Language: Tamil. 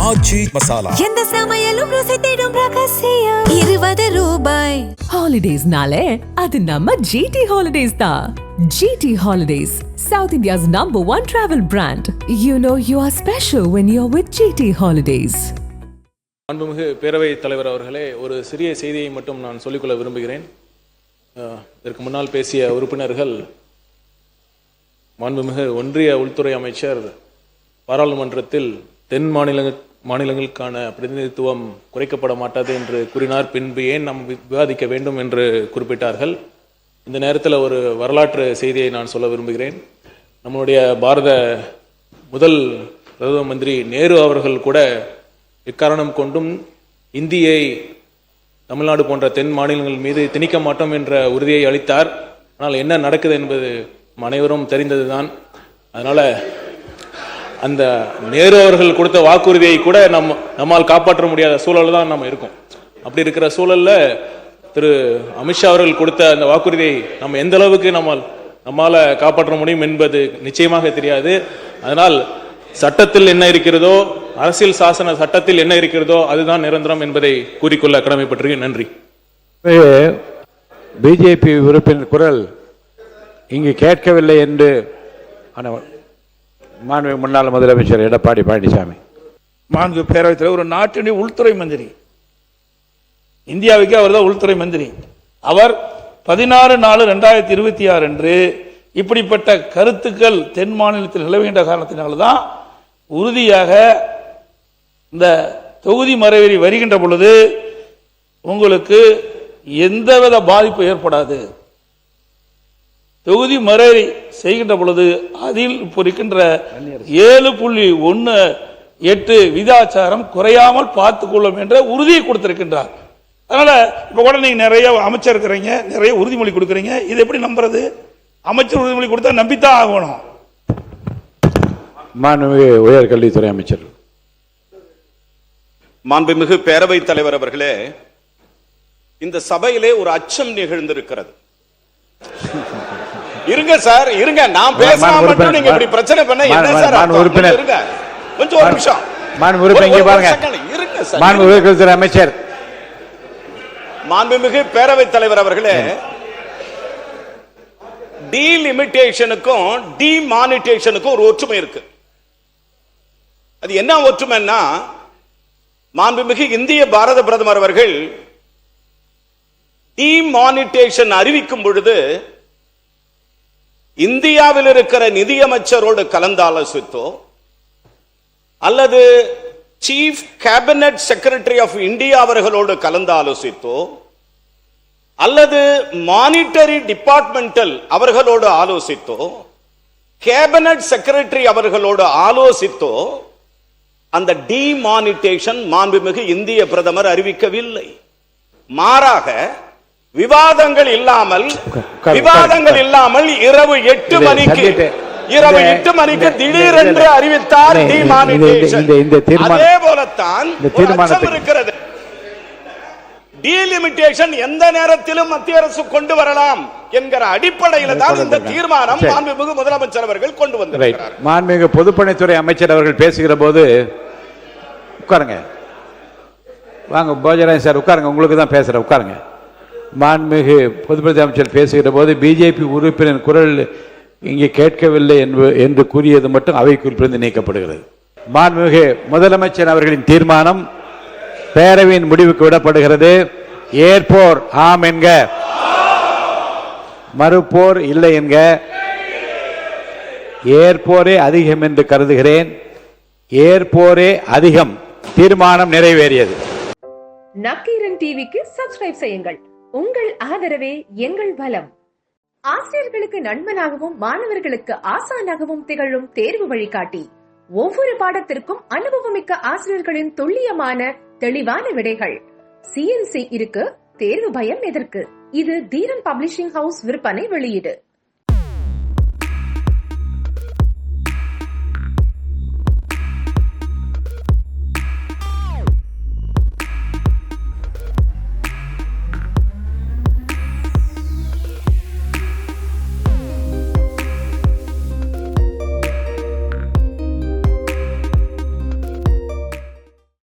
ஆச்சி மசாலா. எந்த சமையலும் ருசி தேடும் ரகசியம் 20 ரூபாய். ஹாலிடேஸ்னாலே அது நம்ம GT Holidays தான். GT Holidays, South India's #1 travel brand. You know you are special when you're with GT Holidays. மாண்புமிகு பேரவைத் தலைவர் அவர்களே, ஒரு சிறிய செய்தியை மட்டும் நான் சொல்லிக்கொள்ள விரும்புகிறேன். இதற்கு முன்னால் பேசிய உறுப்பினர்கள் மாண்புமிகு ஒன்றிய உள்துறை அமைச்சர் பாராளுமன்றத்தில் தென் மாநிலங்களுக்கான பிரதிநிதித்துவம் குறைக்கப்பட மாட்டாது என்று கூறினார். பின்பு ஏன் நாம் விவாதிக்க வேண்டும் என்று குறிப்பிட்டார்கள். இந்த நேரத்தில் ஒரு வரலாற்று செய்தியை நான் சொல்ல விரும்புகிறேன். நம்முடைய பாரத முதல் பிரதம மந்திரி நேரு அவர்கள் கூட எக்காரணம் கொண்டும் இந்தியை தமிழ்நாடு போன்ற தென் மாநிலங்கள் மீது திணிக்க மாட்டோம் என்ற உறுதியை அளித்தார். ஆனால் என்ன நடக்குது என்பது அனைவரும் தெரிந்ததுதான். அதனால் அந்த நேரு அவர்கள் கொடுத்த வாக்குறுதியை கூட நம்மால் காப்பாற்ற முடியாத சூழல் தான் நம்ம இருக்கோம். அப்படி இருக்கிற சூழலில் திரு அமித்ஷா அவர்கள் கொடுத்த அந்த வாக்குறுதியை நம்ம எந்த அளவுக்கு நம்மால் காப்பாற்ற முடியும் என்பது நிச்சயமாக தெரியாது. அதனால் சட்டத்தில் என்ன இருக்கிறதோ, அரசியல் சாசன சட்டத்தில் என்ன இருக்கிறதோ அதுதான் நிரந்தரம் என்பதை கூறிக்கொள்ள கடமைப்பட்டிருக்கேன். நன்றி. பிஜேபி உறுப்பினர் குரல் இங்கு கேட்கவில்லை என்று மாண்புமிகு முன்னாள் முதலமைச்சர் எடப்பாடி பழனிசாமி. மாண்புமிகு பேரவைத் தலைவர், ஒரு நாட்டினுடைய உள்துறை மந்திரி, இந்தியாவுக்கு அவர் தான் உள்துறை மந்திரி. அவர் 16/4/2026 அன்று இப்படிப்பட்ட கருத்துக்கள் தென் மாநிலத்தில் நிலவுகின்ற காரணத்தினால்தான் உறுதியாக இந்த தொகுதி மறைவேறி வருகின்ற பொழுது உங்களுக்கு எந்தவித பாதிப்பு ஏற்படாது. தொகுதி மறைவேறி செய்கின்ற பொழுது அதில் இப்போ இருக்கின்ற 7.18 விகிதாச்சாரம் குறையாமல் பார்த்துக் கொள்ளும் என்ற உறுதியை கொடுத்திருக்கின்றார். அதனால இப்ப கூட நீங்க நிறைய அமைச்சர் இருக்கிறீங்க, நிறைய உறுதிமொழி கொடுக்குறீங்க. இது எப்படி நம்புறது? அமைச்சர் உறுதிமொழி கொடுத்தா நம்பித்தான் ஆகணும். மாண்புமிகு உயர்கல்வித்துறை அமைச்சர். மாண்புமிகு பேரவைத் தலைவர் அவர்களே, இந்த சபையிலே ஒரு அச்சம் நிகழ்ந்திருக்கிறது. இருங்க சார், இருங்க, நான் பேசாம மட்டும் நீங்க இப்படி பிரச்சனை பண்ண என்ன சார்? இருங்க கொஞ்சம் ஒரு நிமிஷம். உயர்கல்வித்துறை அமைச்சர். மாண்புமிகு பேரவைத் தலைவர் அவர்களே, டீலிமிட்டேஷனுக்கும் டிமானிட்டேஷனுக்கும் ஒரு ஒற்றுமை இருக்கு. அது என்ன ஒற்றுமைன்னா, மாண்புமிகு இந்திய பாரத பிரதமர் அவர்கள் டிமானிட்டேஷன் அறிவிக்கும் பொழுது இந்தியாவில் இருக்கிற நிதியமைச்சரோடு கலந்தாலோசித்தோ அல்லது chief cabinet secretary of India அவர்களோடு கலந்து ஆலோசித்தோ அல்லது மானிட்டரி டிபார்ட்மெண்டல் அவர்களோடு ஆலோசித்தோ கேபினட் செக்ரட்டரி அவர்களோடு ஆலோசித்தோ அந்த டிமானிட்டேஷன் மாண்புமிகு இந்திய பிரதமர் அறிவிக்கவில்லை. மாறாக விவாதங்கள் இல்லாமல் இரவு 8 மணிக்கு திடீரென்று அறிவித்தார் டிமானிட்டேஷன். அதே போலத்தான் இருக்கிறது. டீலிமிட்டேஷன் எந்த நேரத்திலும் மத்திய அரசு கொண்டு வரலாம் என்கிற அடிப்படையில் தான் இந்த தீர்மானம் மாண்புமிகு முதலமைச்சர் அவர்கள் கொண்டு வந்திருக்கிறார். மாண்புமிகு பொதுப்பணித்துறை அமைச்சர் அவர்கள் பேசுகிற போது, உட்காருங்க, வாங்க போஜராஜ் சார் உட்காருங்க, உங்களுக்கு தான் பேசுற, உட்காருங்க. மாண்புமிகு பொதுப்பணித்துறை அமைச்சர் பேசுகிற போது பிஜேபி உறுப்பினர் குரல் இங்கே கேட்கவில்லை என்று கூறியது மட்டும் அவை குறிப்பிலிருந்து நீக்கப்படுகிறது. மாண்புமிகு முதலமைச்சர் அவர்களின் தீர்மானம் பேரவையின் முடிவுக்கு விடப்படுகிறது. ஏற்போர் ஆம் என்க, மறுப்போர் இல்லை என்க. ஏற்போரே அதிகம் என்று கருதுகிறேன். ஏற்போரே அதிகம். தீர்மானம் நிறைவேறியது. நக்கீரன் டிவிக்கு சப்ஸ்கிரைப் செய்யுங்கள். உங்கள் ஆதரவே எங்கள் பலம். ஆசிரியர்களுக்கு நண்பனாகவும் மாணவர்களுக்கு ஆசானாகவும் திகழும் தேர்வு வழிகாட்டி. ஒவ்வொரு பாடத்திற்கும் அனுபவமிக்க ஆசிரியர்களின் துல்லியமான தெளிவான விடைகள். CNC இருக்கு, தேர்வு பயம் எதற்கு? இது தீரன் பப்ளிஷிங் ஹவுஸ் விற்பனை வெளியீடு.